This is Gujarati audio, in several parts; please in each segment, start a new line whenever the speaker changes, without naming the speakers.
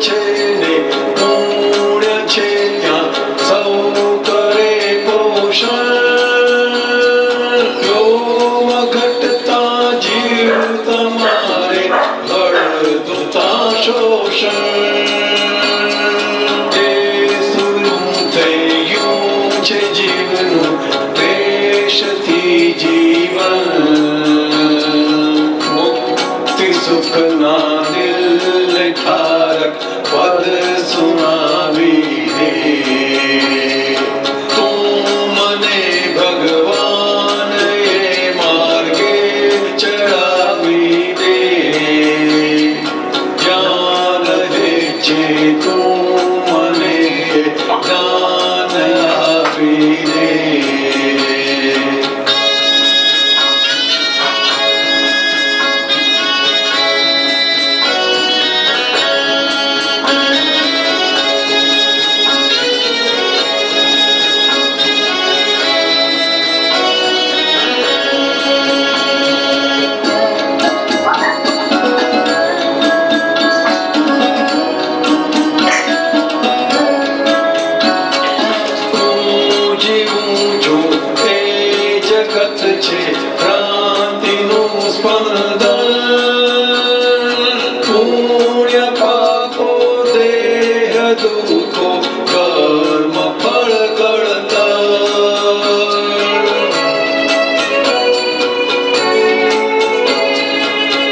છે ને પુણ્ય છે ત્યાં સૌ કરે પોષણ. વ્યોમ ઘટતા જીવ તમારે હળદુતા શોષણ. જે સુરું થયું છે જીવનું દેશથી જીવન. મુક્તિ સુખના દિલ ઠારક પદ સુનાવી દે. તું મને ભગવાન એ માર્ગે ચડાવી દે. જ્યાં રહે છે તું મને જ્ઞાન આપી દે. જગત છે ક્રાંતિનું સ્પંદન. પુણ્ય પાપો દેહ દુઃખો કર્મ ફળ ગળતર.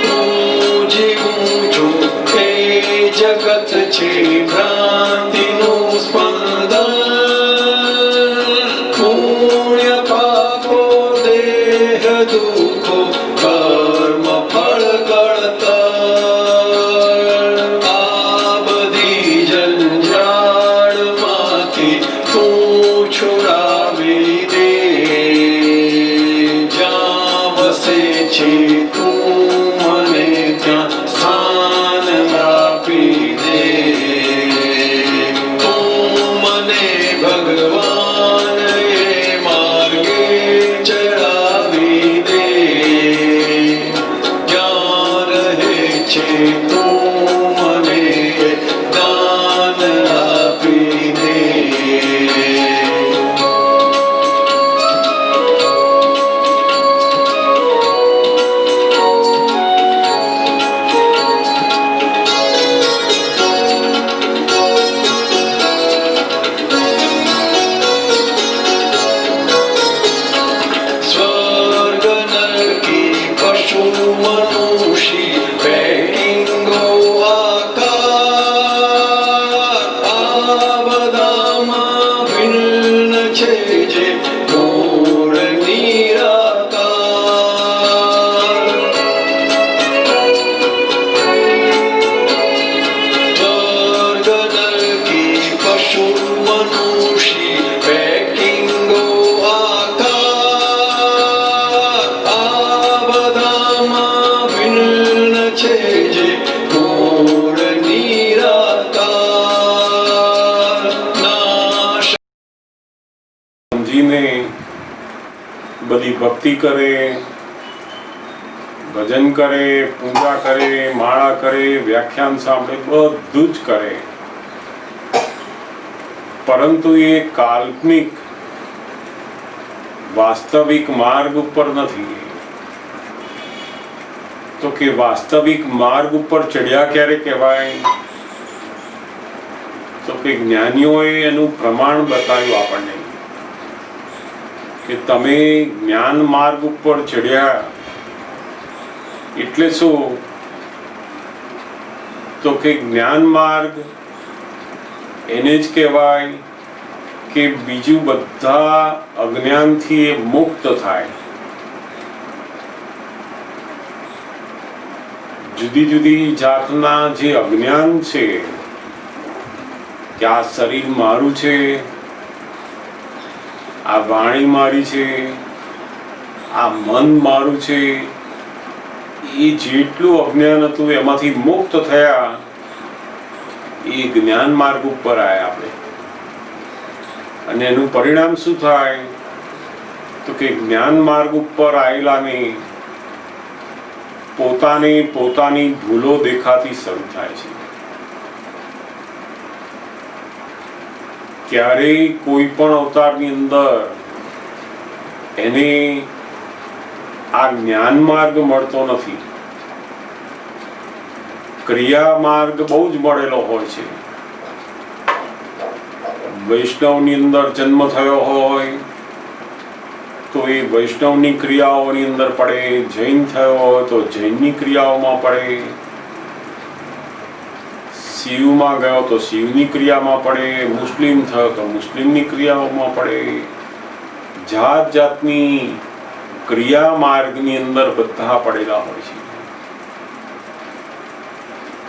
હું જીવું છું એ જગત છે ક્રાંતિનું સ્પંદન. પુણ્ય પાપો દેહ દુઃખો કર્મ ફળ ગળતર. આ બધી જંજાળમાંથી તું છોડાવી દે. જ્યાં વસે છે તું મને ત્યાં સ્થાન આપી દે. તું મને ભગવાન એ માર્ગે ચડાવી દે. જ્યાં રહે છે તું મને દાન આપી દે. સ્વર્ગ નરકી પશુ મનુષ્ય પેકિંગો આકાર. આ બધામાં ભિન્ન છે જે મૂળ નિરાકાર. સ્વર્ગ નરકી પશુ મનુષ્ય પેકિંગો આકાર. આ બધામાં ભિન્ન છે જે મૂળ નિરાકાર. નાશ
સમજીને બધી ભક્તિ કરે, ભજન કરે, પૂજા કરે, માળા કરે, વ્યાખ્યાન સાંભળે, બધું જ કરે, પરંતુ એ કાલ્પનિક વાસ્તવિક માર્ગ ઉપર નથી. તો કે વાસ્તવિક માર્ગ ઉપર ચડ્યા ક્યારે કહેવાય? તો કે જ્ઞાનીઓએ એનું પ્રમાણ બતાવ્યું આપણને કે તમે જ્ઞાન માર્ગ ઉપર ચડ્યા એટલે શું? તો કે જ્ઞાન માર્ગ એને જ કહેવાય કે બીજું બધા અજ્ઞાનથી એ મુક્ત થાય. જુદી જુદી જાતના જે અજ્ઞાન છે કે આ શરીર મારું છે, આ વાણી મારી છે, આ મન મારું છે, એ જેટલું અજ્ઞાન હતું એમાંથી મુક્ત થયા, એ જ્ઞાન માર્ગ ઉપર આવ્યા આપણે. અને એનું પરિણામ શું થાય? તો કે જ્ઞાન માર્ગ ઉપર આવેલાને પોતાની ભૂલો દેખાતી શરૂ થાય છે. ક્યારેય કોઈ પણ અવતારની અંદર એને આ જ્ઞાન માર્ગ મળતો નથી. ક્રિયા માર્ગ બહુ જ મળેલો હોય છે. વૈષ્ણવની અંદર જન્મ થયો હોય તો એ વૈષ્ણવની ક્રિયાઓની અંદર પડે, જૈન થયો હોય તો જૈનની ક્રિયાઓમાં પડે, શિવમાં ગયો તો શિવની ક્રિયામાં પડે, મુસ્લિમ થયો તો મુસ્લિમની ક્રિયાઓમાં પડે. જાત જાતની ક્રિયા માર્ગની અંદર બધા પડેલા હોય છે.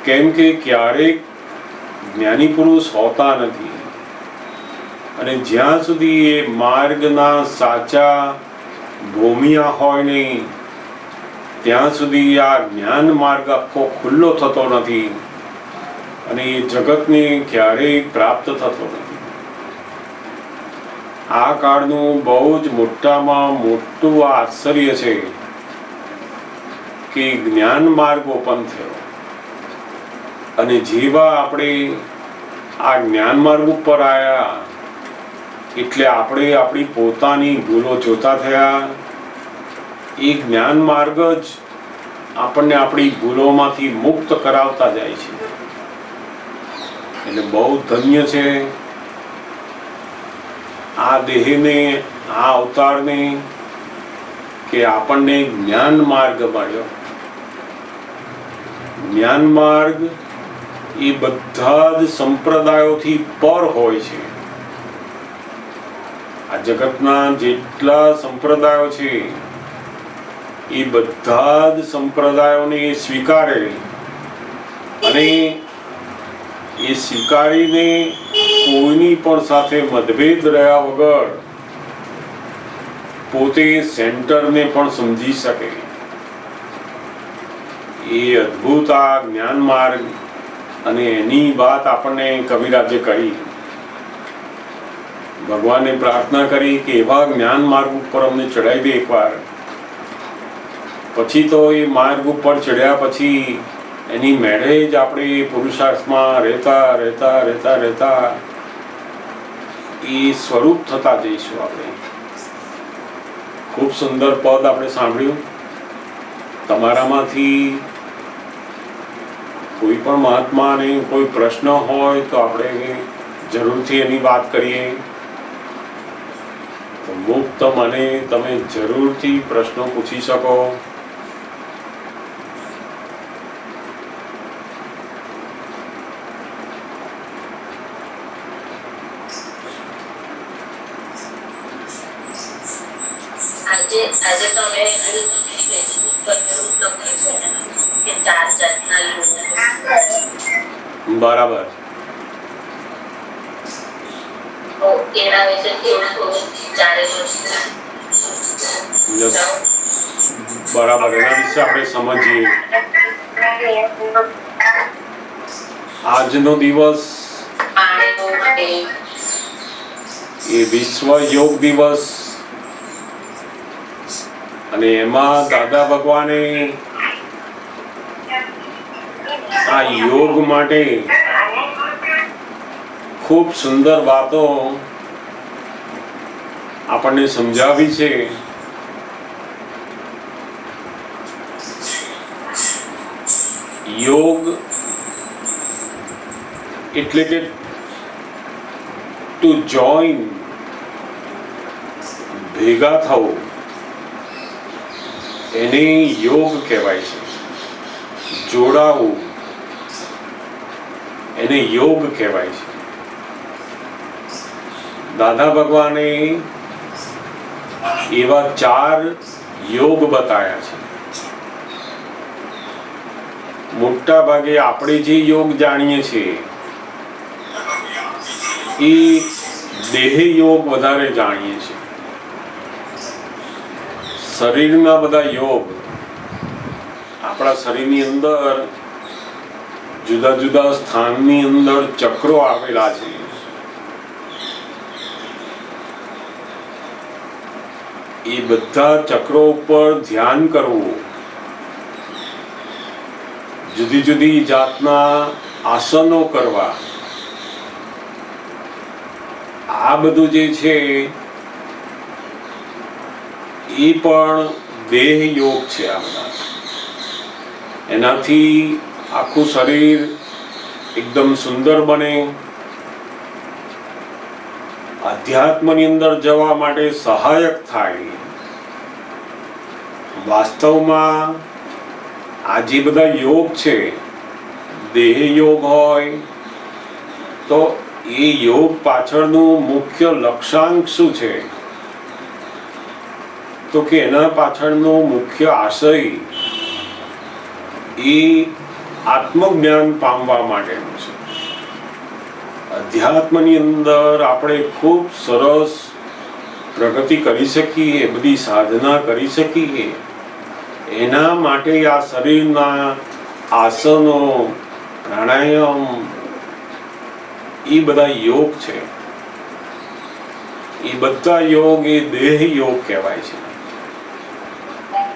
કેમ કે ક્યારેક જ્ઞાની પુરુષ હોતા નથી, અને જ્યાં સુધી એ માર્ગના સાચા ભૂમિયા હોય નહીં ત્યાં સુધી આ જ્ઞાન માર્ગ આખો ખુલ્લો થતો નથી, અને એ જગતને ક્યારેય પ્રાપ્ત થતો નથી. આ કાળનું બહુ જ મોટામાં મોટું આશ્ચર્ય છે કે જ્ઞાન માર્ગ ઓપન થયો, અને જેવા આપણે આ જ્ઞાન માર્ગ ઉપર આવ્યા એટલે આપણે આપણી પોતાની ભૂલો જોતા થયા. એ જ્ઞાન માર્ગ જ આપણને આપણી ભૂલોમાંથી મુક્ત કરાવતા જાય છે. એટલે બહુ ધન્ય છે આ દેહને, આ અવતારને, કે આપણને જ્ઞાન માર્ગ મળ્યો. જ્ઞાન માર્ગ એ બધા જ સંપ્રદાયોથી પર હોય છે. આ જગતના જેટલા સંપ્રદાયો છે એ બધા જ સંપ્રદાયોને સ્વીકારે, અને એ સ્વીકારીને કોઈની પણ સાથે મતભેદ રહ્યા વગર પોતે સેન્ટરને પણ સમજી શકે. એ અદ્ભુત આ જ્ઞાન માર્ગ, અને એની વાત આપણને કવિરાજે કરી. ભગવાને પ્રાર્થના કરી કે એવા જ્ઞાન માર્ગ ઉપર અમને ચડાવી દે એકવાર. પછી તો એ માર્ગ ઉપર ચડ્યા પછી એની મેળે જ આપણે પુરુષાર્થમાં રહેતા રહેતા રહેતા રહેતા એ સ્વરૂપ થતા જઈશું. આપણે ખૂબ સુંદર પદ આપણે સાંભળ્યું. તમારામાંથી કોઈ પણ મહાત્માને કોઈ પ્રશ્ન હોય તો આપણે જરૂરથી એની વાત કરીએ. તો મુક્ત મને તમે જરૂરથી પ્રશ્નો પૂછી શકો.
આજે તમે ફેસબુક પર એવું લખ્યું છે ને કે 4 જાતના લોકો.
બરાબર.
તો એના વિશે થોડું જાણેલું
બરાબર, એના વિશે આપણે સમજીએ. આજનો દિવસ એ વિશ્વ યોગ દિવસ, અને એમાં દાદા ભગવાને આ યોગ માટે ખૂબ સુંદર વાતો આપણને સમજાવી છે. યોગ એટલે કે ટુ જોઈન, ભેગા થવું, એને યોગ કહેવાય છે. જોડાવું એને યોગ કહેવાય છે. દાદા ભગવાને એવા 4 યોગ બતાવ્યા છે. મોટા ભાગે આપણે જે યોગ જાણીએ છીએ એ દેહ યોગ વધારે જાણીએ છીએ. શરીરના બધા યોગ, આપણા શરીરની અંદર જુદા જુદા સ્થાનની અંદર ચક્રો આવેલા છે. એ બધા ચક્રો ઉપર ધ્યાન કરવું, જુદી જુદી જાતના આસનો કરવા, આ બધું જે છે એ પણ દેહ યોગ છે. આ બધા એનાથી આખું શરીર એકદમ સુંદર બને, અધ્યાત્મની અંદર જવા માટે સહાયક થાય. વાસ્તવમાં આ જે બધા યોગ છે, દેહ યોગ હોય તો એ યોગ પાછળનું મુખ્ય લક્ષ્યાંક શું છે? તો કે એના પાછળનો મુખ્ય આશય એ આત્મજ્ઞાન પામવા માટેનું છે. અધ્યાત્મની અંદર આપણે ખૂબ સરસ પ્રગતિ કરી શકીએ, બધી સાધના કરી શકીએ, એના માટે આ શરીરના આસનો, પ્રાણાયામ, એ બધા યોગ છે. એ બધા યોગ એ દેહ યોગ કહેવાય છે.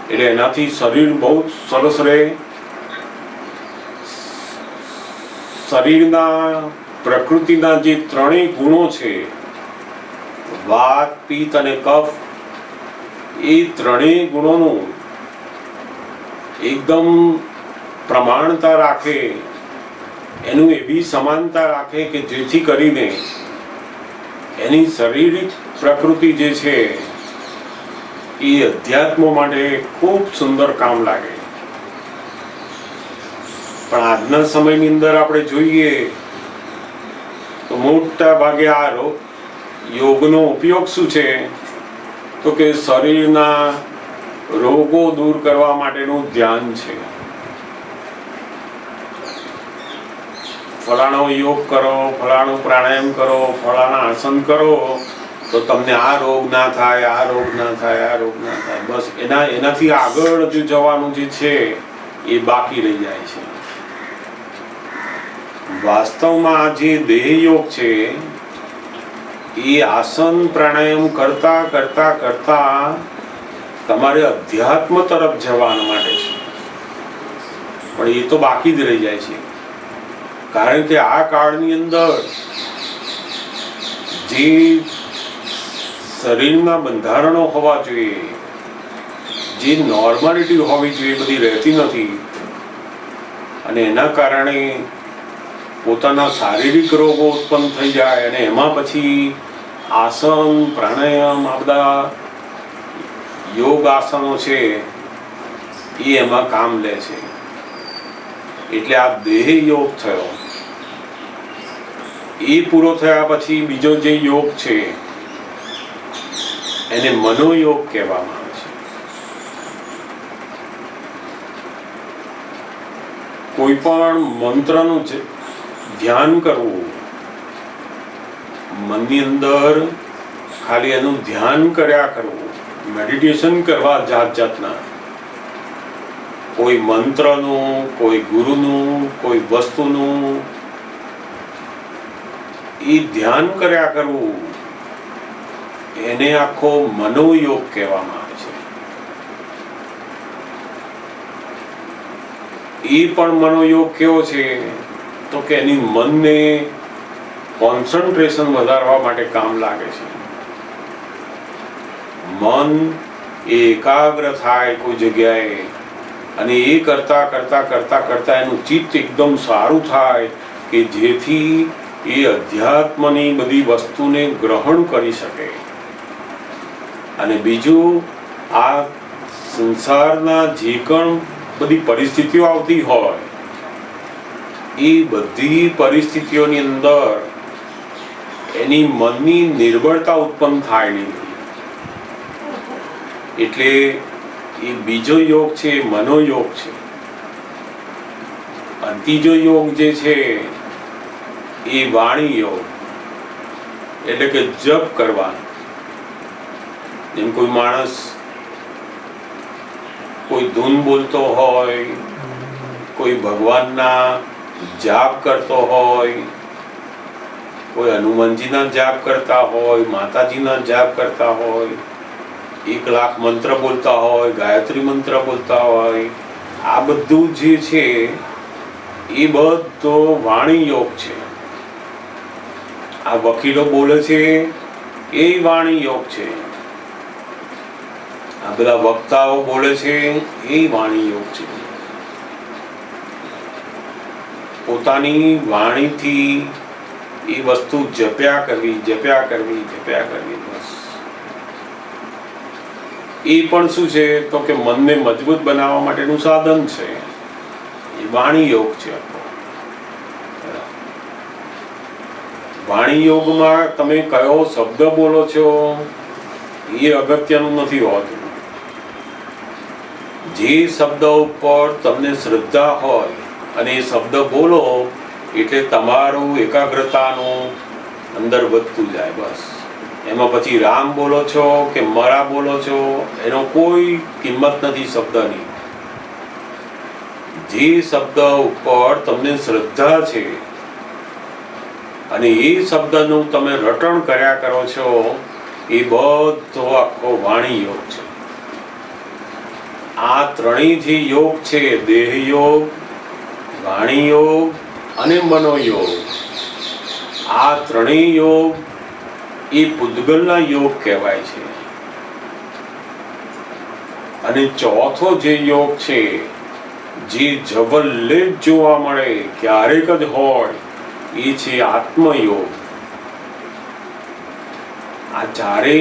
એટલે એનાથી શરીર બહુ સરસ રહે. શરીરના પ્રકૃતિના જે ત્રણેય ગુણો છે, વાત, પિત્ત અને કફ, એ ત્રણેય ગુણોનું એકદમ પ્રમાણતા રાખે, એનું એવી સમાનતા રાખે કે જેથી કરીને એની શારીરિક પ્રકૃતિ જે છે એ અધ્યાત્મ માટે ખૂબ સુંદર કામ લાગે. પણ આજના સમયની અંદર આપણે જોઈએ તો મોટા ભાગે આ યોગનો ઉપયોગ શું છે? તો કે શરીરના રોગો દૂર કરવા માટેનું ધ્યાન છે. ફલાણો યોગ કરો, ફલાણું પ્રાણાયામ કરો, ફલાણા આસન કરો તો તમને આ રોગ ના થાય, આ રોગ ના થાય, આ રોગ ના થાય. બસ એનાથી આગળ જો જવાનું જે છે એ બાકી રહી જાય છે. વાસ્તવમાં આ જે દેહ યોગ છે એ આસન પ્રાણાયામ કરતા કરતા કરતા તમારે અધ્યાત્મ તરફ જવા માટે છે. પણ એ તો બાકી જ રહી જાય છે. કારણ કે આ કાળની અંદર જે શરીરના બંધારણો હોવા જોઈએ, જે નોર્માલિટી હોવી જોઈએ, બધી રહેતી નથી. અને એના કારણે પોતાના શારીરિક રોગો ઉત્પન્ન થઈ જાય અને એમાં પછી આસન, પ્રાણાયામ, આ બધા યોગ આસનો છે એ એમાં કામ લે છે. એટલે આ દેહ યોગ થયો. એ પૂરો થયા પછી બીજો જે યોગ છે એને મનોયોગ કહેવામાં આવે છે. કોઈ પણ મંત્રનું ધ્યાન કરવું, મનની અંદર ખાલી એનું ધ્યાન કર્યા કરવું, મેડિટેશન કરવા જાત જાતના, કોઈ મંત્રનું, કોઈ ગુરુનું, કોઈ વસ્તુનું એ ધ્યાન કર્યા કરવું, એને આખો મનોયોગ કહેવામાં આવે છે. એ પણ મનોયોગ કેવો છે? તો કે એની મનને કોન્સન્ટ્રેશન વધારવા માટે કામ લાગે છે. મન એકાગ્ર થાય કોઈ જગ્યાએ અને એ કરતા કરતા કરતા કરતા એનું ચિત્ત એકદમ સારું થાય કે જેથી એ અધ્યાત્મની બધી વસ્તુને ગ્રહણ કરી શકે. અને બીજું, આ સંસારના જે પણ બધી પરિસ્થિતિઓ આવતી હોય એ બધી પરિસ્થિતિઓની અંદર એની મનની નિર્બળતા ઉત્પન્ન થાય નહીં. એટલે એ બીજો યોગ છે, મનોયોગ છે. અને ત્રીજો યોગ જે છે એ વાણી યોગ, એટલે કે જપ કરવાનો. જેમ કોઈ માણસ કોઈ ધૂન બોલતો હોય, કોઈ ભગવાનના જાપ કરતો હોય, કોઈ હનુમાનજીના જાપ કરતા હોય, માતાજીના જાપ કરતા હોય, 1 લાખ મંત્ર બોલતા હોય, ગાયત્રી મંત્ર બોલતા હોય, આ બધું જે છે એ બધો વાણી યોગ છે. આ વકીલો બોલે છે એ વાણી યોગ છે. આ બધા વક્તાઓ બોલે છે એ વાણી યોગ છે. પોતાની વાણીથી એ વસ્તુ જપ્યા કરવી બસ. એ પણ શું છે તો કે મનને મજબૂત બનાવવા માટેનું સાધન છે. એ વાણી યોગ છે. વાણી યોગમાં તમે કયો શબ્દ બોલો છો એ અગત્યનું નથી હોતું. જે શબ્દ ઉપર તમને શ્રદ્ધા હોય અને એ શબ્દ બોલો એટલે તમારું એકાગ્રતાનું અંદર વધતું જાય. બસ એમાં પછી રામ બોલો છો કે મરા બોલો છો એનો કોઈ કિંમત નથી શબ્દની. જે શબ્દ ઉપર તમને શ્રદ્ધા છે અને એ શબ્દનું તમે રટણ કર્યા કરો છો એ બધો આખો વાણી યોગ છે. આ ત્રણેય જે યોગ છે, દેહ યોગ, વાણી યોગ અને મનોયોગ, આ ત્રણેય યોગ એ પૂદગલના યોગ કહેવાય છે. અને ચોથો જે યોગ છે જે જબલ્લે જ જોવા મળે, ક્યારેક જ હોય, એ છે આત્મયોગ. આ ચારે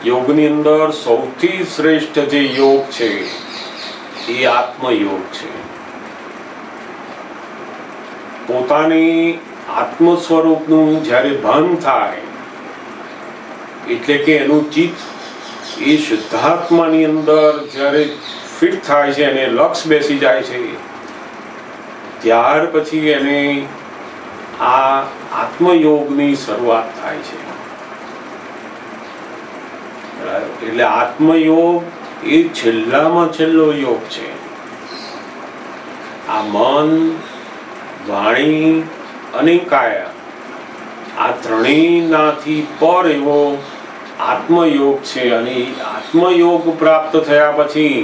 યોગની અંદર સૌથી શ્રેષ્ઠ જે યોગ છે એ આત્મયોગ છે. પોતાની આત્મ સ્વરૂપનું જ્યારે ભાન થાય એટલે કે એનું ચિત્ત એ શુદ્ધાત્માની અંદર જ્યારે ફિટ થાય છે અને લક્ષ બેસી જાય છે ત્યાર પછી એને આ આત્મયોગની શરૂઆત થાય છે. એટલે આત્મયોગ એ છેલ્લામાં છેલ્લો યોગ છે. આ મન, વાણી અને કાયા આ ત્રણેયનાથી પર એવો આત્મયોગ છે. અને આત્મયોગ પ્રાપ્ત થયા પછી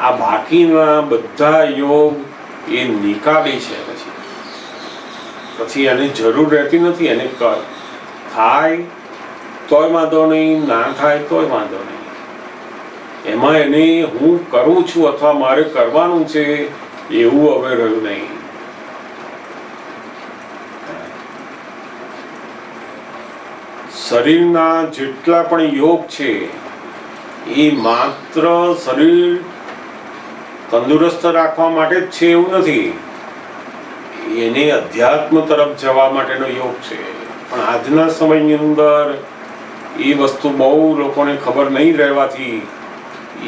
આ બાકીના બધા યોગ એ નિકાલી છે. પછી એની જરૂર રહેતી નથી. એને થાય તોય વાંધો નહીં, ના થાય તોય વાંધો નહીં. એમાં એને હું કરું છું અથવા મારે કરવાનું છે એવું હવે રહ્યું નહીં. શરીરના જેટલા પણ યોગ છે એ માત્ર શરીર તંદુરસ્ત રાખવા માટે જ છે એવું નથી. એને અધ્યાત્મ તરફ જવા માટેનો યોગ છે. પણ આજના સમયની અંદર એ વસ્તુ બહુ લોકોને ખબર નહીં રહેવાથી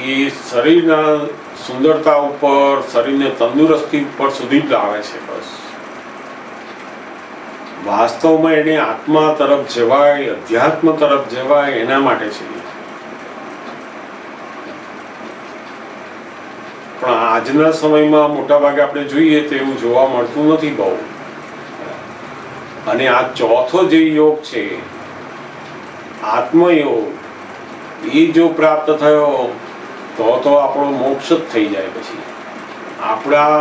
એ શરીરના સુંદરતા ઉપર, શરીરને તંદુરસ્તી ઉપર સુધી જ લાવે છે. બસ વાસ્તવમાં એને આત્મા તરફ જવાય, અધ્યાત્મ તરફ જવાય એના માટે છે. પણ આજના સમયમાં મોટા ભાગે આપણે જોઈએ તો એવું જોવા મળતું નથી બહુ. અને આ ચોથો જે યોગ છે આત્મયોગ, એ જો પ્રાપ્ત થયો તો આપણો મોક્ષ જ થઈ જાય. પછી આપણા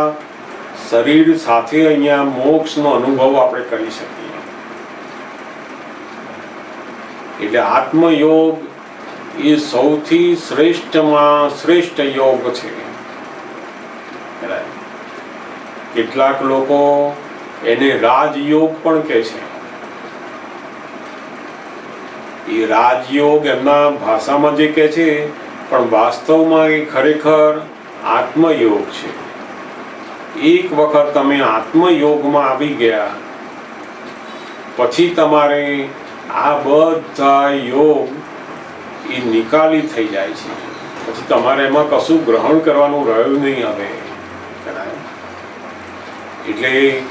શરીર સાથે અહીંયા મોક્ષનો અનુભવ આપણે કરી શકીએ. એટલે આત્મયોગ એ સૌથી શ્રેષ્ઠમાં શ્રેષ્ઠ યોગ છે. કેટલાક લોકો એને રાજયોગ પણ કહે છે. એ રાજયોગ એમના ભાષામાં જે કહે છે પણ વાસ્તવમાં એ ખરેખર આત્મયોગ છે. એક વખત તમે આત્મયોગમાં આવી ગયા પછી તમારે આ બધા યોગ એ નિકાલી થઈ જાય છે. પછી તમારે એમાં કશું ગ્રહણ કરવાનું રહ્યું નહીં હવે. એટલે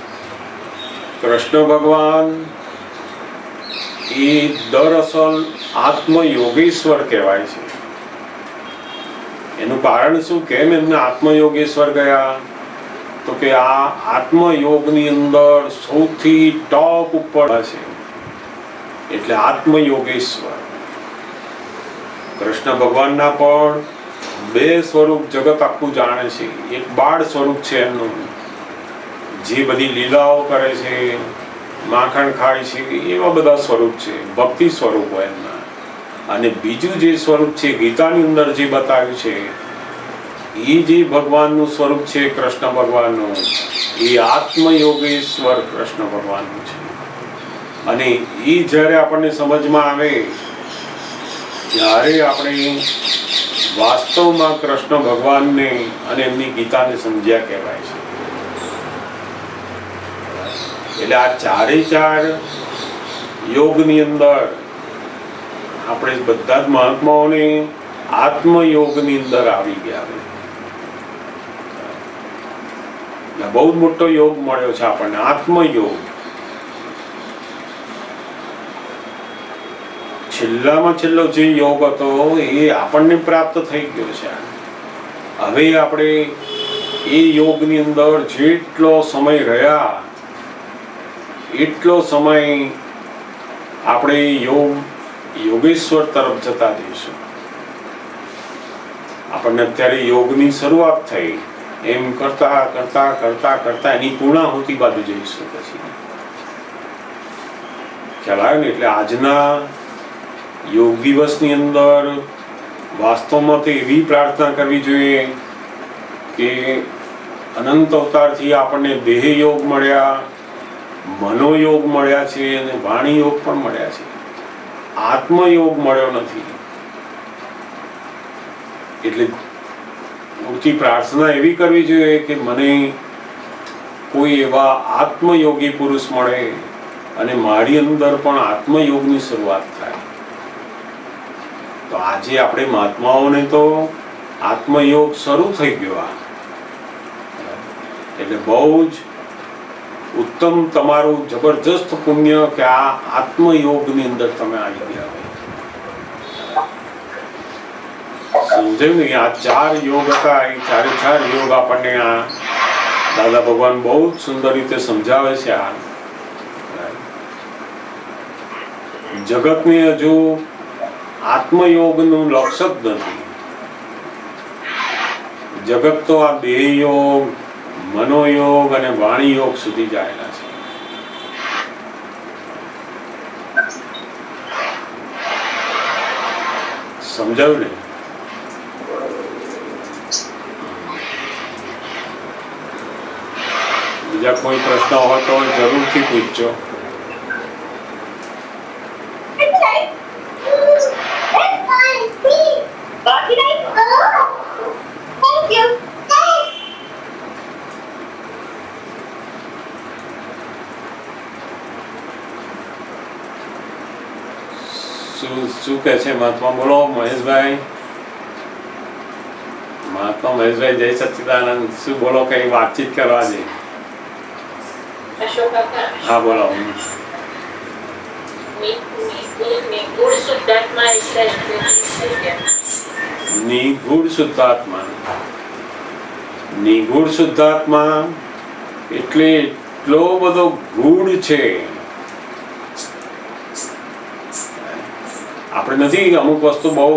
કૃષ્ણ ભગવાન એ દરઅસલ આત્મયોગેશ્વર કહેવાય છે. એનું કારણ શું, કેમ એમને આત્મયોગેશ્વર ગયા? તો કે આ આત્મયોગની અંદર સૌથી ટોપ ઉપર છે એટલે આત્મયોગેશ્વર. કૃષ્ણ ભગવાનના પણ બે સ્વરૂપ જગત આખું જાણે છે. એક બાળ સ્વરૂપ છે એમનું, જે બધી લીલાઓ કરે છે માખણ ખાય છે, એવા બધા સ્વરૂપ છે, ભક્તિ સ્વરૂપો એમના. અને બીજું જે સ્વરૂપ છે ગીતાની અંદર જે બતાવ્યું છે એ જે ભગવાનનું સ્વરૂપ છે, કૃષ્ણ ભગવાનનું, એ આત્મયોગેશ્વર કૃષ્ણ ભગવાનનું છે. અને એ જ્યારે આપણને સમજમાં આવે ત્યારે આપણે વાસ્તવમાં કૃષ્ણ ભગવાનને અને એમની ગીતાને સમજ્યા કહેવાય છે. એટલે આ ચારે ચાર યોગની અંદર આપણે બધા જ મહાત્માઓને આત્મયોગની અંદર આવી ગયા. બહુ જ મોટો યોગ મળ્યો છે આપણને, આત્મયોગ. છેલ્લામાં છેલ્લો જે યોગ હતો એ આપણને પ્રાપ્ત થઈ ગયો છે. હવે આપણે એ યોગની અંદર જેટલો સમય રહ્યા એટલો સમય આપણે યોગેશ્વર તરફ જતા જઈશું. આપણને અત્યારે યોગની શરૂઆત થઈ, એમ કરતા કરતા કરતા કરતા એની પૂર્ણાહુતિ બાજુ જઈશું. પછી ખ્યાલ આવે ને? એટલે આજના યોગ દિવસની અંદર વાસ્તવમાં તો એવી પ્રાર્થના કરવી જોઈએ કે અનંત અવતારથી આપણને દેહ યોગ મળ્યા, મનોયોગ મળ્યા છે અને વાણી યોગ પણ મળ્યા છે. આત્મયોગ મળ્યો નથી. એટલે મૂળથી પ્રાર્થના એવી કરવી જોઈએ કે મને કોઈ એવા આત્મયોગી પુરુષ મળે અને મારી અંદર પણ આત્મયોગની શરૂઆત થાય. તો આજે આપણે મહાત્માઓને તો આત્મયોગ શરૂ થઈ ગયો. એટલે બહુ જ ઉત્તમ, તમારું જબરજસ્ત પુણ્ય કે આ આત્મયોગની અંદર તમે આવી ગયા. સમજાયું ને? આ ચાર યોગ હતા, એ ચારે ચાર યોગ આપણને આ દાદા ભગવાન બહુ જ સુંદર રીતે સમજાવે છે. આ જગતને હજુ આત્મયોગનું લક્ષ્ય જ નથી. જગત તો આ દેહ યોગ, મનોયોગ અને વાણી યોગ સુધી જાયેલા છે. સમજાયું ને? બીજા કોઈ પ્રશ્ન હોય તો જરૂરથી પૂછજો. શું કે છે મહાત્મા? બોલો મહેશભાઈ. મહાત્મા મહેશભાઈ, જય સચ્ચિદાનંદ. શું બોલો? કઈ વાતચીત કરવા છે? હા બોલો. નિગૂઢ શુદ્ધાત્મા. નિગૂઢ શુદ્ધાત્મા એટલે એટલો બધો ગૂઢ છે. આપણે નથી, અમુક વસ્તુ બહુ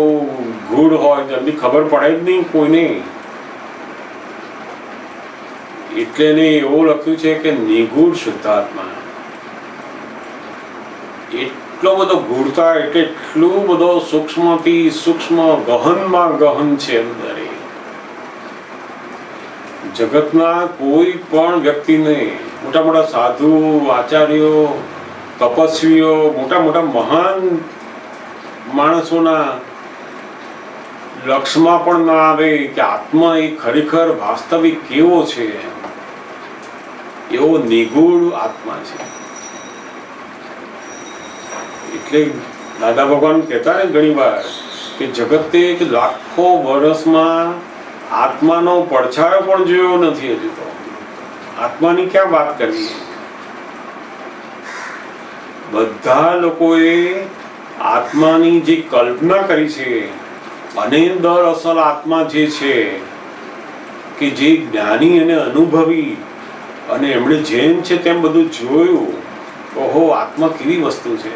ગૂઢ હોય, જલ્દી ખબર પડે જ નહીં કોઈને. એટલે એને એવું લખ્યું છે કે નિગૂઢ શુદ્ધાત્મા. એટલો બધો ગૂઢતા એટલે એટલું બધો સૂક્ષ્મથી સૂક્ષ્મ, ગહનમાં ગહન છે અંદર. જગતના કોઈ પણ વ્યક્તિને, મોટા મોટા સાધુ, આચાર્યો, તપસ્વીઓ, મોટા મોટા મહાન માણસોના લક્ષમાં પણ ના આવે કે આત્મા એ ખરેખર વાસ્તવિક કેવો છે. એવો નિગૂઢ આત્મા છે. એટલે દાદા ભગવાન કહેતા ને ઘણી વાર કે જગતે લાખો વર્ષમાં આત્માનો પડછાયો પણ જોયો નથી. હજુ તો આત્માની ક્યાં વાત કરવી. બધા લોકોએ આત્માની જે કલ્પના કરી છે અને દરઅસલ આત્મા જે છે કે જે જ્ઞાની અને અનુભવી અને એમણે જેમ છે તેમ બધું જોયું, ઓહો આત્મા કેવી વસ્તુ છે.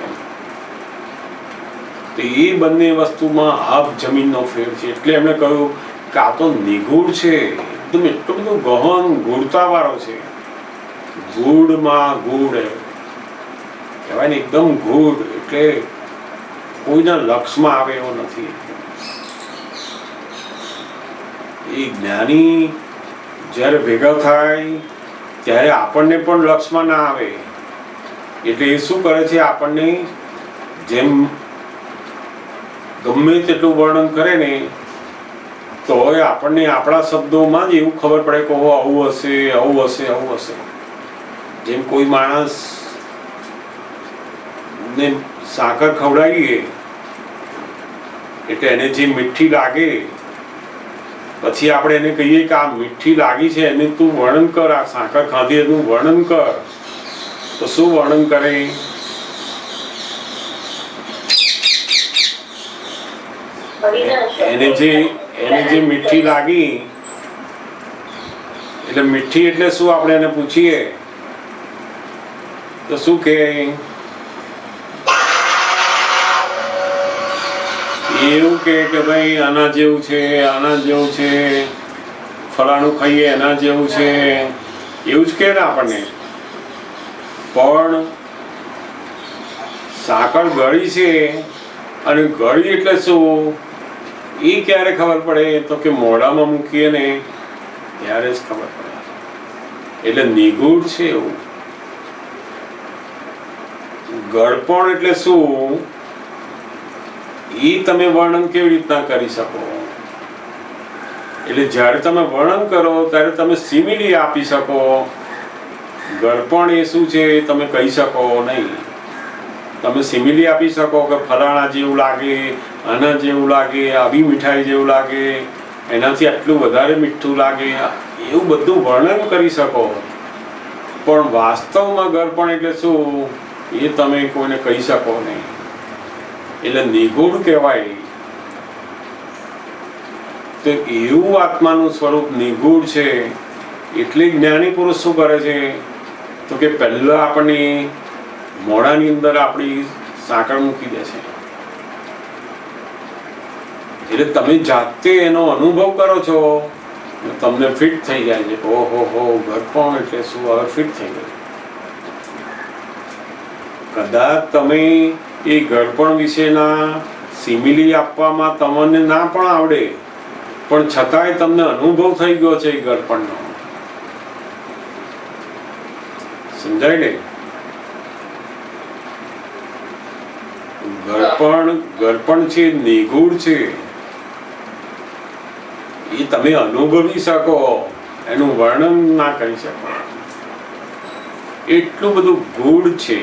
તો એ બંને વસ્તુમાં આભ જમીનનો ફેર છે. એટલે એમણે કહ્યું કે આ તો નિગૂઢ છે, એકદમ એટલું બધું ગહન ગૂઢતા વાળો છે. ગૂઢમાં ગૂઢ કહેવાય ને એકદમ ગૂઢ, એટલે કોઈના લક્ષમાં આવે એવો નથી. એ જ્ઞાની જ્યારે ભેગા થાય ત્યારે આપણને પણ લક્ષમાં ના આવે. એટલે એ શું કરે છે, આપણને જેમ ગમે તેટલું વર્ણન કરે ને તો આપણને આપણા શબ્દોમાં જ એવું ખબર પડે કે આવું હશે, આવું હશે, આવું હશે. જેમ કોઈ માણસ ને સાકર ખવડાવીએ એટલે એને જે મીઠી લાગે, પછી આપણે એને કહીએ કે આ મીઠી લાગી છે, એને તું વર્ણન કર, આ સાકર ખાધી એનું વર્ણન કર. તો શું વર્ણન કરે? એને જે મીઠી લાગી, એટલે મીઠી એટલે શું આપણે એને પૂછીએ તો શું કે એવું કે ભાઈ આના જેવું છે, આના જેવું છે, ફલાણું ખાઈએ એના જેવું છે, એવું જ કે ને આપણને. પણ સાકર ગળી છે, અને ગળી એટલે શું એ ક્યારે ખબર પડે તો કે મોઢામાં મૂકીએ ને ત્યારે જ ખબર પડે. એટલે નિગૂઢ છે એવું. ગળપણ એટલે શું એ તમે વર્ણન કેવી રીતના કરી શકો? એટલે જ્યારે તમે વર્ણન કરો ત્યારે તમે સિમિલી આપી શકો. ગળપણ એ શું છે તમે કહી શકો નહીં. તમે સિમિલી આપી શકો કે ફલાણા જેવું લાગે, આના જેવું લાગે, આવી મીઠાઈ જેવું લાગે, એનાથી આટલું વધારે મીઠું લાગે, એવું બધું વર્ણન કરી શકો. પણ વાસ્તવમાં ગળપણ એટલે શું એ તમે કોઈને કહી શકો નહીં. એટલે નિગૂઢ કહેવાય. તો એવું આત્માનું સ્વરૂપ નિગૂઢ છે. એટલે જ્ઞાની પુરુષ શું કરે છે તો કે પહેલા આપણને મોઢાની અંદર આપણી સાંકળ મૂકી દે છે. એટલે તમે જાતે એનો અનુભવ કરો છો, તમને ફિટ થઈ જાય છે. ઓહો હો, ગળપણ એટલે શું, હવે ફિટ થઈ ગયું. કદાચ તમે એ ગળપણ વિશેના સિમિલી આપવામાં તમને ના પણ આવડે, પણ છતાંય તમને અનુભવ થઈ ગયો છે એ ગળપણનો. સમજાય ને? ગળપણ છે નિગૂઢ છે. એ તમે અનુભવી શકો, એનું વર્ણન ના કરી શકો. એટલું બધું ગૂઢ છે.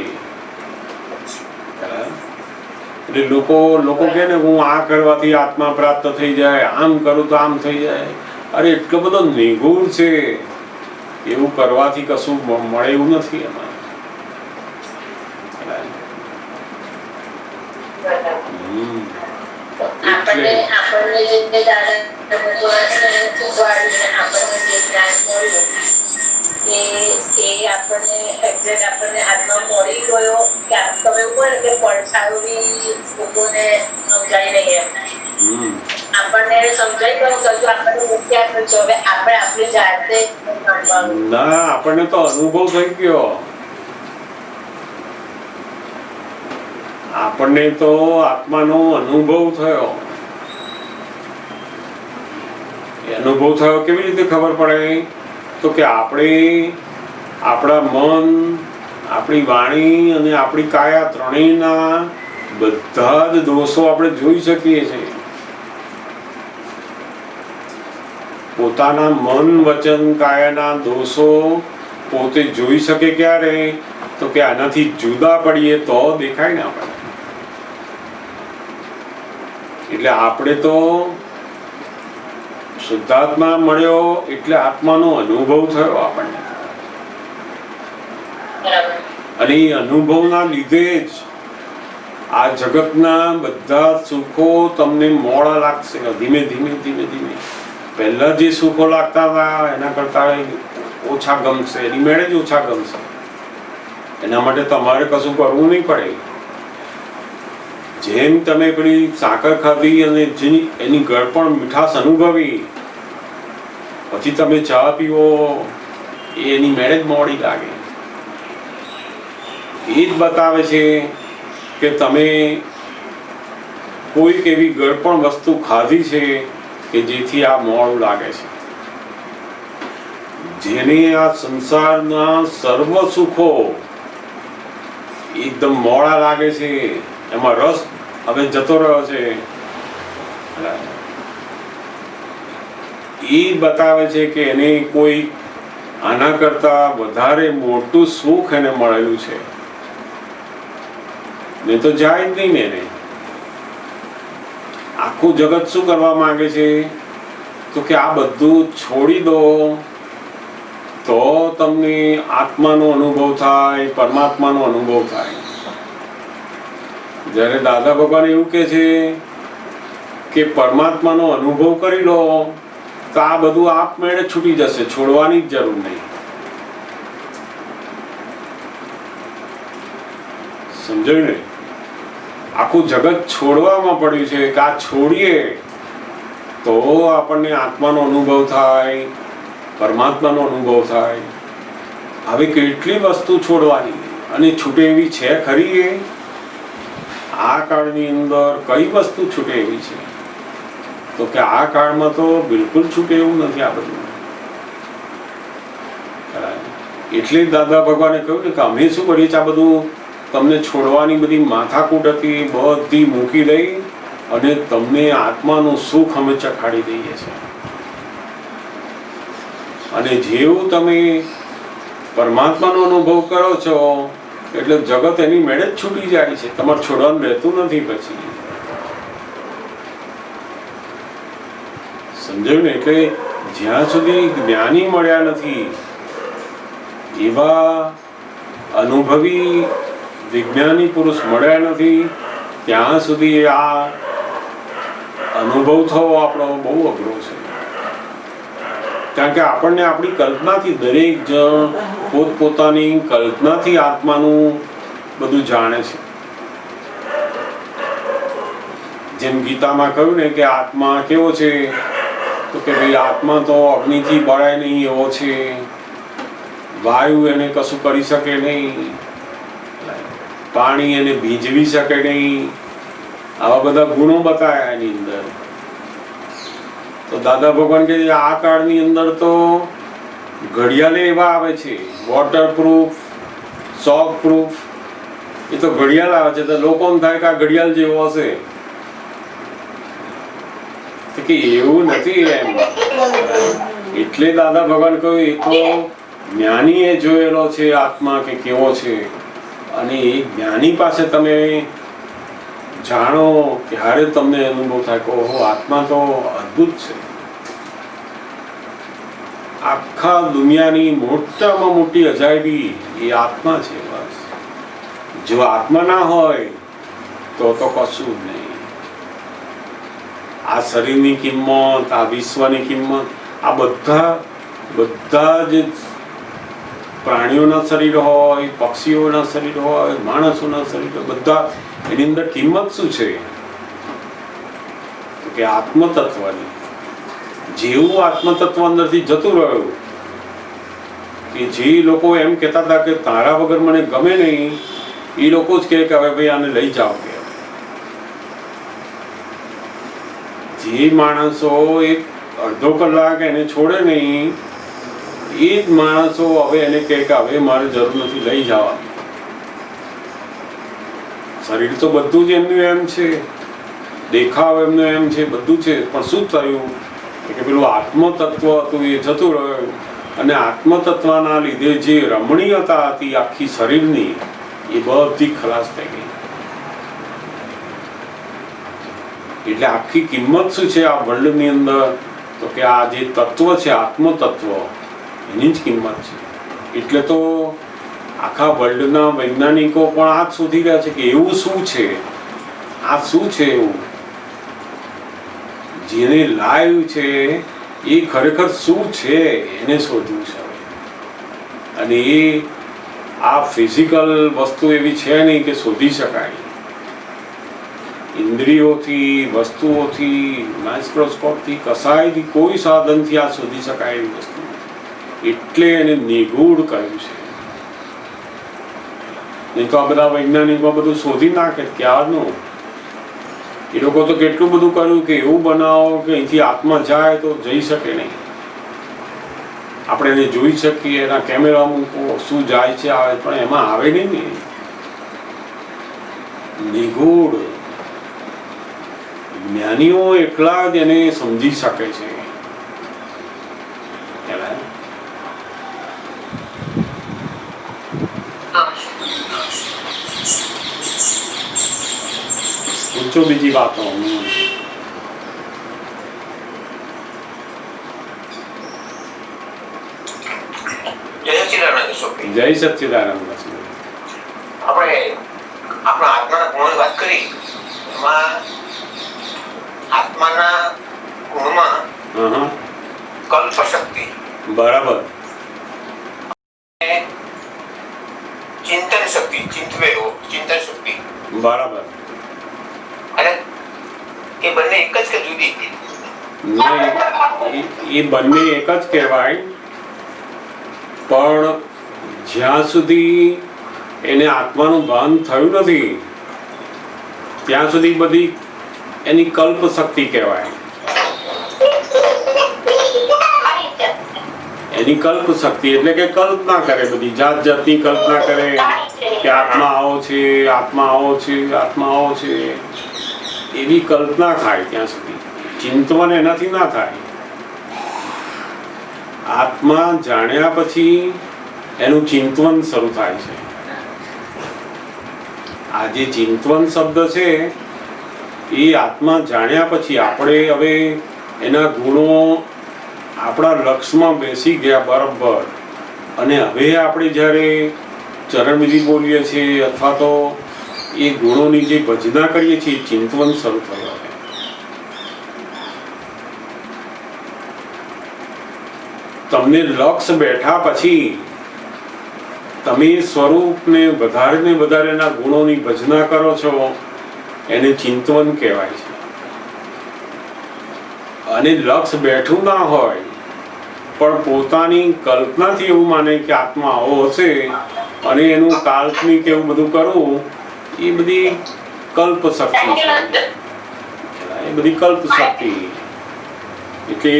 એટલે લોકો કહે ને હું આ કરવાથી આત્મા પ્રાપ્ત થઈ જાય, આમ કરું તો આમ થઈ જાય. અરે એટલો બધો નિગૂઢ છે, એવું કરવાથી કશું મળે એવું નથી એમાં.
આપણને જે દાદા આપણને જે જ્ઞાન મળ્યું એ આપણને એક્ઝેક્ટ આપણને આત્મા મળી ગયો કે તમે એવું હોય કે પડછાયો બી લોકોને સમજાય નહીં એમ. આપણને સમજાઈ ગયું તો આપણને મુક્તિ આપે છે. હવે આપણે આપણી જાતે
ના, આપણને તો અનુભવ થઈ ગયો. આપણને તો આત્માનો અનુભવ થયો. અનુભવ થયો કેવી રીતે ખબર પડે તો કે આપણે આપણા મન, આપણી વાણી અને આપણી કાયા ત્રણેયના બધા જ દોષો આપણે જોઈ શકીએ છીએ. પોતાના મન, વચન, કાયાના દોષો પોતે જોઈ શકે ક્યારે તો કે આનાથી જુદા પડીએ તો દેખાય ને આપણે. એટલે આપણે તો શુદ્ધાત્મા મળ્યો એટલે આત્માનો અનુભવ થયો આપણને. અને એ અનુભવના લીધે જ આ જગતના બધા સુખો તમને મોડા લાગશે. ધીમે ધીમે ધીમે ધીમે પહેલા જે સુખો લાગતા હતા એના કરતા ઓછા ગમશે, એની મેળે જ ઓછા ગમશે. એના માટે તમારે કશું કરવું નહીં પડે. જેમ તમે પેલી સાકર ખાધી અને એની ગળપણ મીઠાશ અનુભવી, પછી તમે ચા પીવો એની મેળે જ મોડી લાગે. એ જ બતાવે છે કે તમે કોઈક એવી ગળપણ વસ્તુ ખાધી છે કે જેથી આ મોડું લાગે છે. જેને આ સંસારના સર્વ સુખો એકદમ મોડા લાગે છે, એમાં રસ હવે જતો રહ્યો છે, એ બતાવે છે કે એને કોઈ આના કરતા વધારે મોટું સુખ એને મળેલું છે. ને તો જાય જ નહીં ને એને. આખું જગત શું કરવા માંગે છે? તો કે આ બધું છોડી દો તો તમને આત્માનો અનુભવ થાય, પરમાત્માનો અનુભવ થાય. જ્યારે દાદા ભગવાન એવું કહે છે કે પરમાત્માનો અનુભવ કરી લો તો આ બધું આપમેળે છૂટી જશે, છોડવાની જ જરૂર નહીં. સમજાયું ને? આખું જગત છોડવામાં પડ્યું છે કે આ છોડીએ તો આપણને આત્માનો અનુભવ થાય, પરમાત્માનો અનુભવ થાય. હવે કેટલી વસ્તુ છોડવાની અને છૂટે એવી છે ખરી? એ આ કાળની અંદર કઈ વસ્તુ છૂટે એવી છે? તો કે આ કાળમાં તો બિલકુલ છૂટે એવું નથી આ બધું. એટલે જ દાદા ભગવાને કહ્યું ને કે અમે શું કરીએ છીએ, આ બધું તમને છોડવાની બધી માથાકૂટ હતી બધી મૂકી દઈ અને તમને આત્માનું સુખ અમે ચખાડી દઈએ છીએ. અને જેવું તમે પરમાત્માનો અનુભવ કરો છો એટલે જગત એની મેળે જ છૂટી જાય છે, તમારે છોડવાનું રહેતું નથી પછી. સમજાયું ને? એટલે જ્યાં સુધી જ્ઞાની મળ્યા નથી, એવા અનુભવી વિજ્ઞાની પુરુષ મળ્યા નથી, ત્યાં સુધી આ અનુભવ થવો આપણો બહુ અઘરો છે. કારણ કે આપણને આપણી કલ્પનાથી, દરેક જણ પોતપોતાની કલ્પનાથી આત્માનું બધું જાણે છે. જેમ ગીતામાં કહ્યું ને કે આત્મા કેવો છે, તો કે ભાઈ આત્મા તો અગ્નિથી બળાય નહીં એવો છે, વાયુ એને કશું કરી શકે નહીં, પાણી એને ભીંજવી શકે નહીં. આવા બધા ગુણો બતાવ્યા એની અંદર. તો દાદા ભગવાન કહે આ કાળની અંદર તો ઘડિયાળે એવા આવે છે, વોટરપ્રૂફ, શોક પ્રૂફ. એ તો ઘડિયાળ આવે છે તો લોકોને થાય કે આ ઘડિયાળ જેવો હશે, કે એવું નથી એમ. એટલે દાદા ભગવાન કહ્યું એ તો જ્ઞાનીએ જોયેલો છે આત્મા કે કેવો છે. અને એ જ્ઞાની પાસે તમે જાણો ત્યારે તમને અનુભવ થાય કે ઓહો, આત્મા તો અદ્ભુત છે. આખા દુનિયાની મોટામાં મોટી અજાયબી એ આત્મા છે. બસ જો આત્મા ના હોય તો કશું જ નહીં. આ શરીરની કિંમત, આ વિશ્વની કિંમત, આ બધા જ પ્રાણીઓના શરીર હોય, પક્ષીઓના શરીર હોય, માણસોના શરીર હોય, બધા એની અંદર કિંમત શું છે? તો કે આત્મતત્વની. જેવું આત્મતત્વ અંદરથી જતું રહ્યું કે જે લોકો એમ કહેતા હતા કે તારા વગર મને ગમે નહીં, એ લોકો જ કહે કે હવે ભાઈ આને લઈ જાઓ. કે જે માણસો એક અડધો કલાક એને છોડે નહીં, એ જ માણસો હવે એને કહે કે હવે મારે જરૂર નથી, લઈ જવાની. શરીર તો બધું જ એમનું એમ છે, દેખાવ એમનો એમ છે, બધું છે, પણ શું થયું કે પેલું આત્મતત્વ હતું એ જતું રહ્યું. અને આત્મતત્વના લીધે જે રમણીયતા હતી આખી શરીરની એ બધી ખલાસ થઈ ગઈ. એટલે આખી કિંમત શું છે આ વર્લ્ડની અંદર? તો કે આ જે તત્વ છે આત્મતત્વ, એની જ કિંમત છે. એટલે તો આખા વર્લ્ડના વૈજ્ઞાનિકો પણ આ જ શોધી રહ્યા છે કે એવું શું છે, આ શું છે એવું જેને લાઈવ છે એ ખરેખર શું છે એને શોધવું છે. અને એ આ ફિઝિકલ વસ્તુ એવી છે નહીં કે શોધી શકાય. ઇન્દ્રિયોથી, વસ્તુઓથી, માઇક્રોસ્કોપથી, કસાયથી, કોઈ સાધનથી આ શોધી શકાય એવી વસ્તુ. એટલે એને નિગૂઢ કહ્યું છે. નહીં તો આ બધા વૈજ્ઞાનિકો બધું શોધી નાખે ક્યારનું. એ લોકો તો કેટલું બધું કર્યું કે એવું બનાવો કે અહીંથી આત્મા જાય તો જઈ શકે નહીં. આપણે એને જોઈ શકીએ, એના કેમેરા મૂકો, શું જાય છે આવે, પણ એમાં આવે નહીં ને. નિગૂઢ જ્ઞાનીઓ એકલા જ એને સમજી શકે છે. પૂછો બીજી વાતો. જય સચ્ચિદાનંદ.
આપણે આપણા આત્માના ગુણોની વાત કરી, એમાં આત્માના ગુણમાં કલ્પ શક્તિ,
બરાબર,
ચિંતન શક્તિ, ચિંતન શક્તિ,
બરાબર.
અને એ બંને એક જ કે જુદી?
નહીં, એ બંને એક જ કહેવાય, પણ જ્યાં સુધી એને આત્માનું ભાન થયું નથી ત્યાં સુધી બધી એની કલ્પ શક્તિ કહેવાય. એની કલ્પ શક્તિ એટલે કે કલ્પના કરે, બધી જાત જાતની કલ્પના કરે કે આત્મા આવો છે, આત્મા આવો છે, આત્મા આવો છે, એવી કલ્પના થાય ત્યાં સુધી. ચિંતન એનાથી ના થાય. આત્મા જાણ્યા પછી એનું ચિંતન શરૂ થાય છે. આ જે ચિંતન શબ્દ છે એ આત્મા જાણ્યા પછી આપણે હવે એના ગુણો આપણા લક્ષમાં બેસી ગયા બરાબર, અને હવે આપણે જ્યારે ચરણવિધિ બોલીએ છીએ અથવા તો એ ગુણોની જે ભજના કરીએ છીએ, ચિંતન શરૂ થયું. તમને લક્ષ બેઠા પછી તમે સ્વરૂપને વધારે ને વધારે એના ગુણોની ભજના કરો છો, એને ચિંતન કહેવાય છે. અને લક્ષ બેઠું ના હોય પણ પોતાની કલ્પનાથી એવું માને કે આત્મા આવો હશે અને એનું કાલ્પનિક એવું બધું કરવું, એ બધી કલ્પ શક્તિ છે. એ બધી કલ્પ શક્તિ એટલે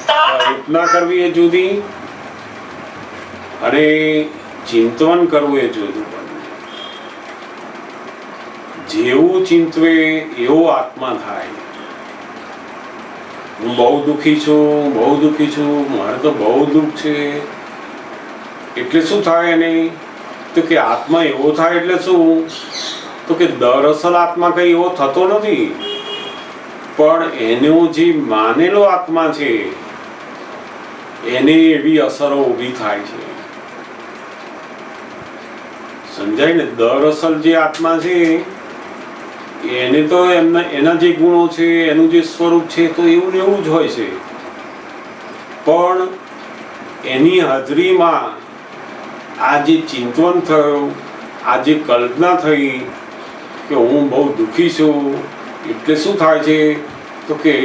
કલ્પના કરવી એ જુદી અને ચિંતન કરવું એ જુદું. જેવું ચિંતવે એવો આત્મા થાય. હું બહુ દુઃખી છું, બહુ દુઃખી છું, મારે તો બહુ દુઃખ છે, એટલે શું થાય એને? તો કે આત્મા એવો થાય એટલે શું? તો કે દરઅસલ આત્મા કઈ એવો થતો નથી, પણ એનો જે માનેલો આત્મા છે એને એવી અસરો ઊભી થાય છે. સમજાય ને? દરઅસલ જે આત્મા છે એને તો એના જે ગુણો છે, એનું જે સ્વરૂપ છે તો એવું ને એવું જ હોય છે, પણ એની હાજરીમાં આ જે ચિંતન થયું, આ જે કલ્પના થઈ કે હું બહુ દુઃખી છું, એટલે શું થાય છે? તો કે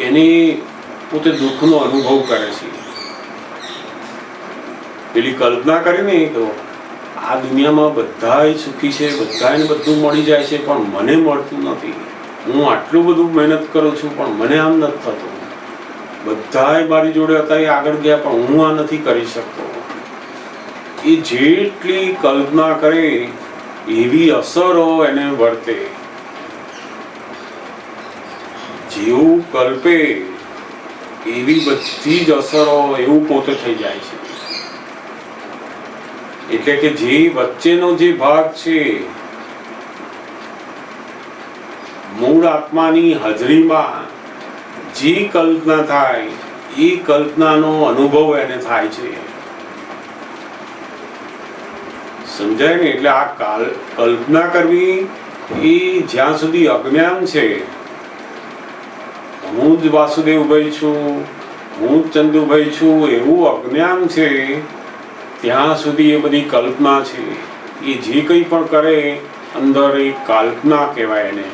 એની પોતે દુઃખનો અનુભવ કરે છે. પેલી કલ્પના કરીને તો આ દુનિયામાં બધાય સુખી છે, બધાને બધું મળી જાય છે, પણ મને મળતું નથી. હું આટલું બધું મહેનત કરું છું પણ મને આમ નથી થતું. બધાય મારી જોડે હતા એ આગળ ગયા પણ હું આ નથી કરી શકતો. એ જેટલી કલ્પના કરે એવી અસરો એને વર્તે. જેવું કલ્પે એવી બધી જ અસરો એવું પોતે થઈ જાય છે. એટલે કે જે વચ્ચેનો જે ભાગ છે, મૂળ આત્માની હાજરીમાં જે કલ્પના થાય એ કલ્પનાનો અનુભવ એને થાય છે. સમજાય ને? એટલે આ કલ્પના કરવી એ જ્યાં સુધી અજ્ઞાન છે, હું જ વાસુદેવભાઈ છું, હું જ ચંદુભાઈ છું એવું અજ્ઞાન છે, ત્યાં સુધી એ બધી કલ્પના છે. એ જે કંઈ પણ કરે અંદર એ કલ્પના કહેવાય. એને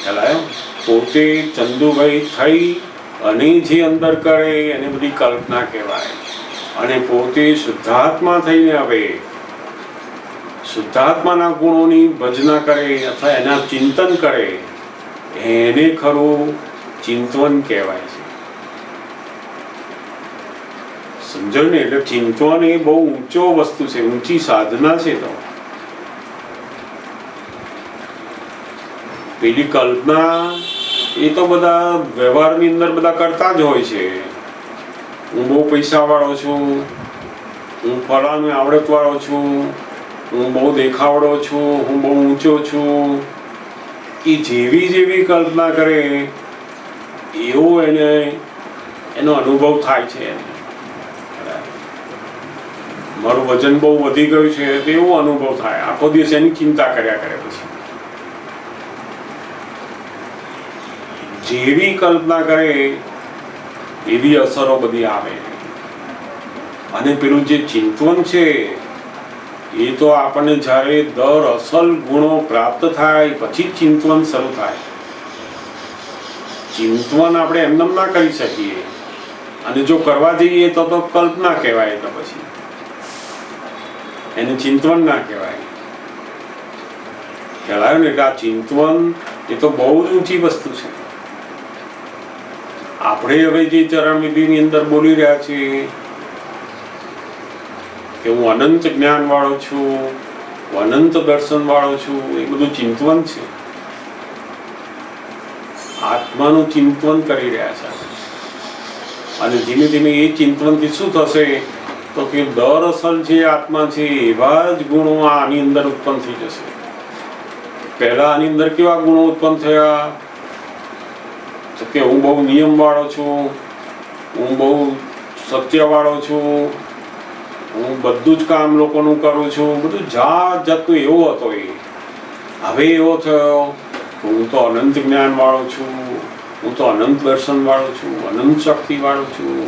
ખ્યાલ પોતે ચંદુભાઈ થઈ અને જે અંદર કરે એને બધી કલ્પના કહેવાય. અને પોતે શુદ્ધાત્મા થઈને આવે શુદ્ધાત્માના ગુણોની ભજના કરે અથવા એના ચિંતન કરે એને ખરું ચિંતવન કહેવાય છે. સમજો ને? એટલે ચિંતવન એ બહુ ઊંચો વસ્તુ છે, ઊંચી સાધના છે. તો પેલી કલ્પના એ તો બધા વ્યવહારની અંદર બધા કરતા જ હોય છે. હું બહુ પૈસા વાળો છું, હું ફલાણું આવડત વાળો છું, હું બહુ દેખાવડો છું, હું બહુ ઊંચો છું. એ જેવી જેવી કલ્પના કરે એવો એનો અનુભવ થાય છે. મારું વજન બહુ વધી ગયું છે તો એવો અનુભવ થાય. આખો દિવસ એની ચિંતા કર્યા કરે. પછી જેવી કલ્પના કરે એવી અસરો બધી આવે. અને પેલું જે ચિંતવન છે એ તો આપણને જ્યારે દર અસલ ગુણો પ્રાપ્ત થાય પછી ચિંતવન શરૂ થાય. ચિંતવન આપણે એમનેમ ના કરી શકીએ, અને જો કરવા જઈએ તો કલ્પના કહેવાય. તો પછી એને ચિંતવન ના કહેવાય. ખ્યાલ આવ્યો ને? એટલે આ ચિંતવન એ તો બહુ જ ઊંચી વસ્તુ છે. આપણે હવે જે ચરણ વિધિની અંદર બોલી રહ્યા છીએ કે હું અનંત જ્ઞાન વાળો છું, હું અનંત દર્શન વાળો છું, એ બધું ચિંતવન છે. આત્માનું ચિંતવન કરી રહ્યા છે. અને ધીમે ધીમે એ ચિંતવનથી શું થશે તો કે દર અસલ જે આત્મા છે એવા જ ગુણો આની અંદર ઉત્પન્ન થઈ જશે. પહેલા આની અંદર કેવા ગુણો ઉત્પન્ન થયા તો કે હું બહુ નિયમ વાળો છું, હું બહુ સત્ય વાળો છું, હું બધું જ કામ લોકોનું કરું છું, બધું જાત જાતનું એવો હતો. એ હવે એવો થયો હું તો અનંત જ્ઞાન વાળો છું, હું તો અનંત દર્શન વાળો છું, અનંત શક્તિ વાળો છું.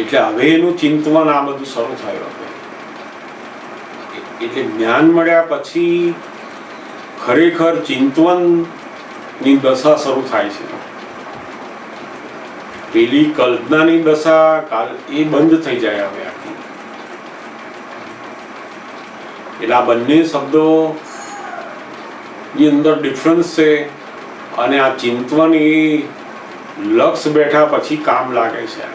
એટલે હવે એનું ચિંતવન આ બધું શરૂ થયું. એટલે જ્ઞાન મળ્યા પછી ખરેખર ચિંતવન ની દશા શરૂ થાય છે. પેલી કલ્પનાની દશા એ બંધ થઈ જાય હવે આખી. એટલે આ બંને શબ્દો ની અંદર ડિફરન્સ છે. અને આ ચિંતવન એ લક્ષ બેઠા પછી કામ લાગે છે.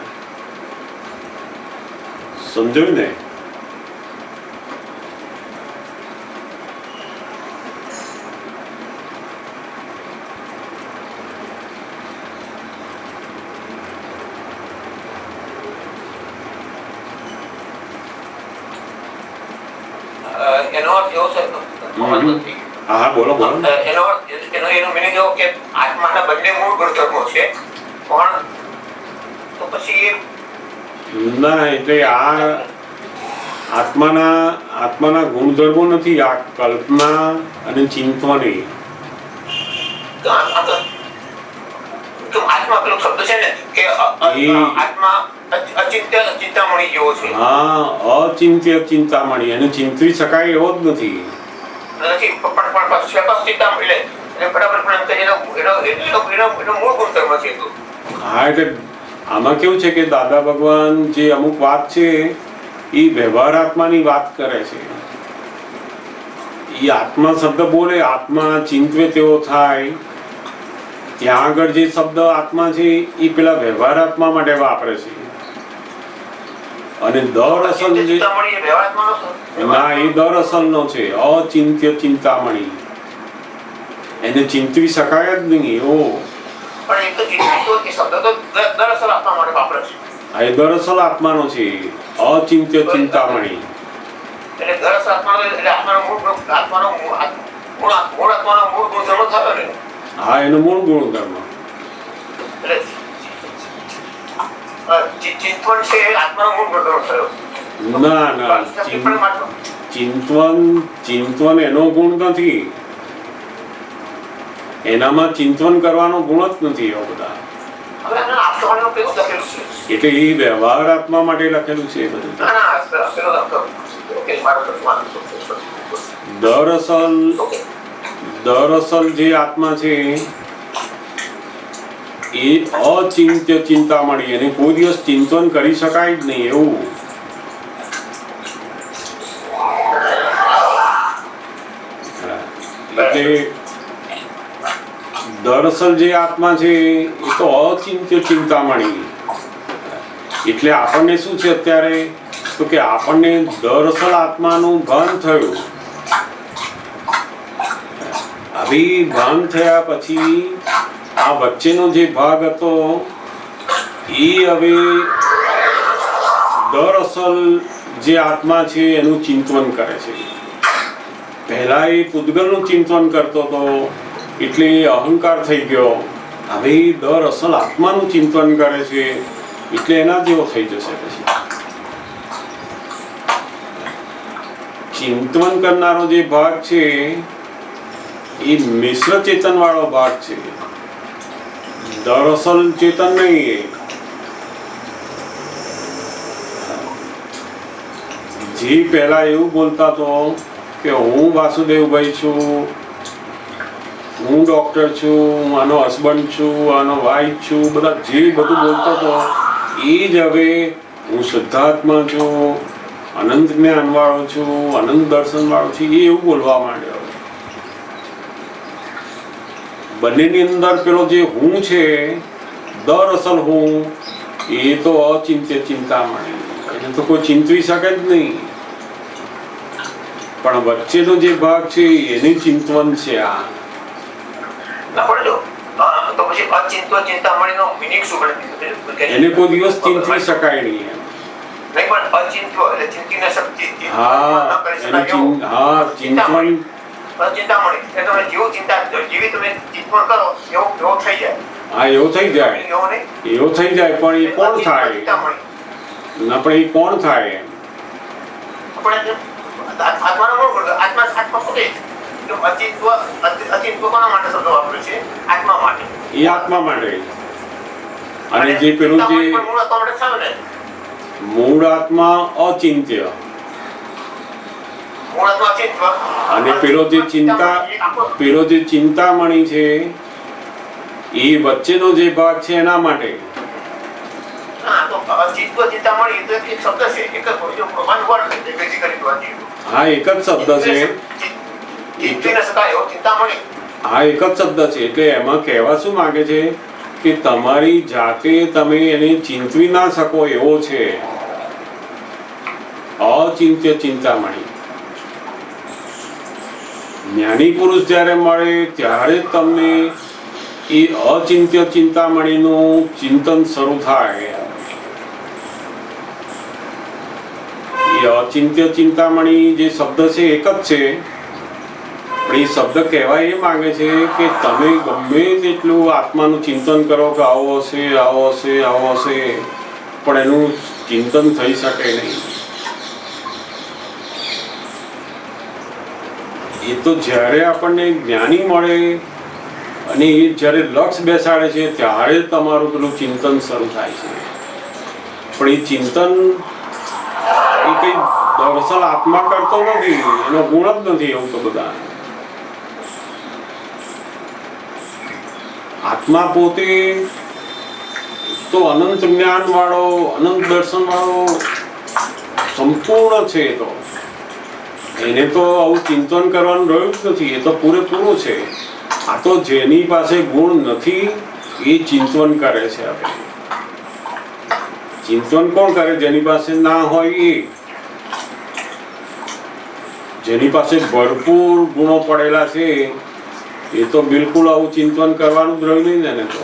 સમજાયું ને?
એનો અર્થ એવો છે,
હા બોલો બોલો.
એનો meaning એવો કે આત્માના બંને મૂળ ગુણધર્મો છે, પણ તો પછી
ના, એટલે આ આત્માના ગુણધર્મો નથી. આ કલ્પના અને ચિંતવન એ
આત્મા પેલો શબ્દ છે ને કે આત્મા અચિંત્ય ચિંતામણી જેવો છે.
હા, અચિંત્ય ચિંતામણી. એને ચિંતવી શકાય એવો જ નથી.
પણ ચિંતામણી એટલે બરાબર, પણ એનો મૂળ ગુણધર્મ છે.
હા, એટલે આમાં કેવું છે કે દાદા ભગવાન જે અમુક વાત છે એ વ્યવહાર આત્માની વાત કરે છે. એ આત્મા શબ્દ બોલે, આત્મા ચિંતવે તેવો થાય, ત્યાં આગળ જે શબ્દ આત્મા છે એ પેલા વ્યવહાર આત્મા માટે વાપરે છે. અને દર અસલ જે ના, એ દર અસલ નો છે. અચિંત્ય ચિંતામણી. એને ચિંતવી શકાય જ નહીં એવો.
પણ એ તો શબ્દ તો દરઅસલ આત્મા માટે વાપરે છે.
આ એ દરઅસલ આત્માનો છે. અચિંત્ય ચિંતામણી
એટલે દરઅસલ આત્માનો એટલે આત્માનો મૂળ ગુણધર્મ થયો ને.
હા, એનો મૂળ ગુણધર્મ.
ચિંતવન છે આત્માનો મૂળ ગુણધર્મ થયો.
ના, ચિંતવન એનો ગુણ નથી. એનામાં ચિંતવન કરવાનો ગુણ જ નથી. એવો બધા એટલે એ વ્યવહાર આત્મા માટે લખેલું છે બધું. દરઅસલ જે આત્મા છે એ અચિંત્ય ચિંતામણી. એને કોઈ દિવસ ચિંતન કરી શકાય જ નહીં એવું. હવે દરઅસલ જે આત્મા છે એ તો અચિંત્ય ચિંતામણી. એટલે આપણને શું છે અત્યારે તો કે આપણને દરઅસલ આત્માનું ભાન થયું. આવી ભાન થયા પછી આ વચ્ચેનો જે ભાગ હતો એ હવે દરઅસલ જે આત્મા છે એનું ચિંતન કરે છે. પહેલા એ પૂતગલનું ચિંતન કરતો હતો એટલે અહંકાર થઈ ગયો. હવે દરઅસલ આત્માનું ચિંતન કરે છે એટલે એના જેવો થઈ જશે. પછી ચિંતન કરનારો જે ભાગ છે એ મિશ્ર ચેતન વાળો ભાગ છે, દરઅસલ ચેતન નહીં. જે પહેલા એવું બોલતા હતો કે હું વાસુદેવભાઈ છું, હું ડૉક્ટર છું, હું આનો હસબન્ડ છું, આનો વાઈફ છું, બધા જે બધું બોલતો હતો એ જ હવે હું શુદ્ધાત્મા છું, અનંત જ્ઞાનવાળો છું, અનંત દર્શનવાળો છું, એ એવું બોલવા માંડ્યો. બંનેની અંદર પેલો જે હું છે દરઅસલ હું એ તો અચિંત્ય ચિંતામણી, એને તો કોઈ ચિંતવી શકે જ નહીં. પણ વચ્ચેનો જે ભાગ છે એની ચિંતવન છે આ.
ના પણ જો તો પછી અચિંત્ય ચિંતામણીનો મિનિંગ શું બને?
એને કોઈ દિવસ ચિંતવી શકાય નહીં.
નહીં પણ અચિંત્ય એટલે ચિંતી ન શકતી.
હા ચિંતવન
ચિંતામણી એ તમે જેવું જેવી તમે ચિંતન કરો એવો થઈ જાય.
હા એવો થઈ જાય,
એવો નહીં,
એવો થઈ જાય. પણ એ કોણ થાય? ના પણ એ કોણ થાય?
આપણે આત્માનો મૂળ કરતો આત્મા પોતે અચિંત્ય કોના માટે શબ્દ વાપર્યો છે? આત્મા માટે.
એ આત્મા માટે. અને જે પેલું જે મૂળ આત્મા અચિંત્ય અને પેલો જે ચિંતામણી છે એ વચ્ચેનો જે ભાગ છે એના માટે. હા એક જ શબ્દ છે. હા એક જ શબ્દ છે. એટલે એમાં કહેવા શું માંગે છે કે તમારી જાતે તમે એને ચિંતવી ના શકો એવો છે અચિંત્ય ચિંતામણી. જ્ઞાની પુરુષ જ્યારે મળે ત્યારે તમને એ અચિંત્ય ચિંતામણીનું ચિંતન શરૂ થાય. એ અચિંત્ય ચિંતામણી જે શબ્દ છે એક જ છે, પણ એ શબ્દ કહેવા એ માંગે છે કે તમે ગમે તેટલું આત્માનું ચિંતન કરો કે આવો હશે આવો હશે આવો હશે, પણ એનું ચિંતન થઈ શકે નહીં. એ તો જ્યારે આપણને જ્ઞાની મળે અને એ જ્યારે લક્ષ બેસાડે છે ત્યારે તમારું પેલું ચિંતન શરૂ થાય છે. પણ એ ચિંતન એ કંઈ દરઅસલ આત્મા કરતો નથી, એનો ગુણ જ નથી. એવું તો બધા આત્મા પોતે તો અનંત જ્ઞાન વાળો, અનંત દર્શન વાળો સંપૂર્ણ છે. તો એને તો આવું ચિંતન કરવાનું રહ્યું જ નથી. એ તો પૂરેપૂરું છે. આ તો જેની પાસે ગુણ નથી એ ચિંતન કરે છે. હવે ચિંતન કોણ કરે? જેની પાસે ના હોય એ. જેની પાસે ભરપૂર ગુણો પડેલા છે એ તો બિલકુલ આવું ચિંતન કરવાનું જ રહ્યું નહીં ને. તો